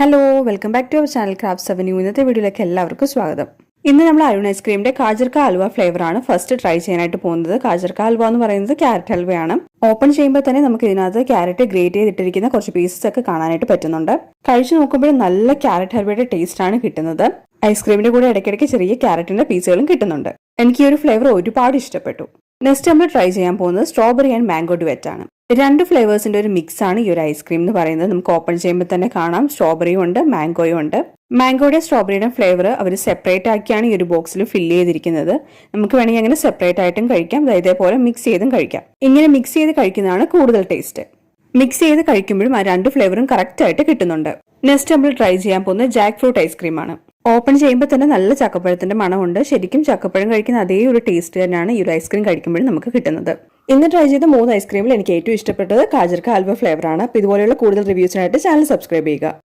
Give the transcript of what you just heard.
Hello, welcome back to our channel crafts avenue. ഇന്നത്തെ വീഡിയോയിലേക്ക് എല്ലാവർക്കും സ്വാഗതം. ഇന്ന് നമ്മൾ അരുൺ ഐസ്ക്രീമിന്റെ കാജർക്ക ഹൽവ ഫ്ലേവർ ആണ് ഫസ്റ്റ് ട്രൈ ചെയ്യാനായിട്ട് പോകുന്നത്. കാജർക്ക ഹൽവ എന്ന് പറയുന്നത് ക്യാരറ്റ് ഹൽവയാണ്. ഓപ്പൺ ചെയ്യുമ്പോൾ തന്നെ നമുക്ക് ഇതിനകത്ത് ക്യാരറ്റ് ഗ്രേറ്റ് ചെയ്തിട്ടിരിക്കുന്ന കുറച്ച് പീസസ് ഒക്കെ കാണാനായിട്ട് പറ്റുന്നുണ്ട്. കഴിച്ചു നോക്കുമ്പോൾ നല്ല ക്യാരറ്റ് ഹൽവയുടെ ടേസ്റ്റ് ആണ് കിട്ടുന്നത്. ഐസ്ക്രീമിന്റെ കൂടെ ഇടയ്ക്കിടയ്ക്ക് ചെറിയ ക്യാരറ്റിന്റെ പീസുകളും കിട്ടുന്നുണ്ട്. എനിക്ക് ഈ ഒരു ഫ്ലേവർ ഒരുപാട് ഇഷ്ടപ്പെട്ടു. നെക്സ്റ്റ് നമ്മൾ ട്രൈ ചെയ്യാൻ പോകുന്നത് സ്ട്രോബെറി ആൻഡ് മാംഗോ ഡുവെറ്റ് ആണ്. രണ്ട് ഫ്ലേവേഴ്സിന്റെ ഒരു മിക്സ് ആണ് ഈ ഒരു ഐസ്ക്രീം എന്ന് പറയുന്നത്. നമുക്ക് ഓപ്പൺ ചെയ്യുമ്പോൾ തന്നെ കാണാം സ്ട്രോബെറിയും ഉണ്ട് മാംഗോയും ഉണ്ട്. മാംഗോയുടെ സ്ട്രോബെറിയുടെ ഫ്ലേവർ അവർ സെപ്പറേറ്റ് ആക്കിയാണ് ഈ ഒരു ബോക്സിൽ ഫില്ല് ചെയ്തിരിക്കുന്നത്. നമുക്ക് വേണമെങ്കിൽ അങ്ങനെ സെപ്പറേറ്റ് ആയിട്ടും കഴിക്കാം, ഇതേപോലെ മിക്സ് ചെയ്തും കഴിക്കാം. ഇങ്ങനെ മിക്സ് ചെയ്ത് കഴിക്കുന്നതാണ് കൂടുതൽ ടേസ്റ്റ്. മിക്സ് ചെയ്ത് കഴിക്കുമ്പോഴും ആ രണ്ട് ഫ്ലേവറും കറക്റ്റ് ആയിട്ട് കിട്ടുന്നുണ്ട്. നെക്സ്റ്റ് നമ്മൾ ട്രൈ ചെയ്യാൻ പോകുന്നത് ജാക്ക് ഫ്രൂട്ട് ഐസ്ക്രീം ആണ്. ഓപ്പൺ ചെയ്യുമ്പോൾ തന്നെ നല്ല ചക്കപ്പഴത്തിന്റെ മണമുണ്ട്. ശരിക്കും ചക്കപ്പഴം കഴിക്കുന്ന അതേ ഒരു ടേസ്റ്റ് തന്നെയാണ് ഈ ഒരു ഐസ്ക്രീം കഴിക്കുമ്പോഴും നമുക്ക് കിട്ടുന്നത്. ഇന്ന് ട്രൈ ചെയ്ത 3 ഐസ്ക്രീമിൽ എനിക്ക് ഏറ്റവും ഇഷ്ടപ്പെട്ടത് കാജർക്ക ഹൽവ ഫ്ലേവർ ആണ്. അപ്പോൾ ഇതുപോലെയുള്ള കൂടുതൽ റിവ്യൂസിനായിട്ട് ചാനൽ സബ്സ്ക്രൈബ് ചെയ്യുക.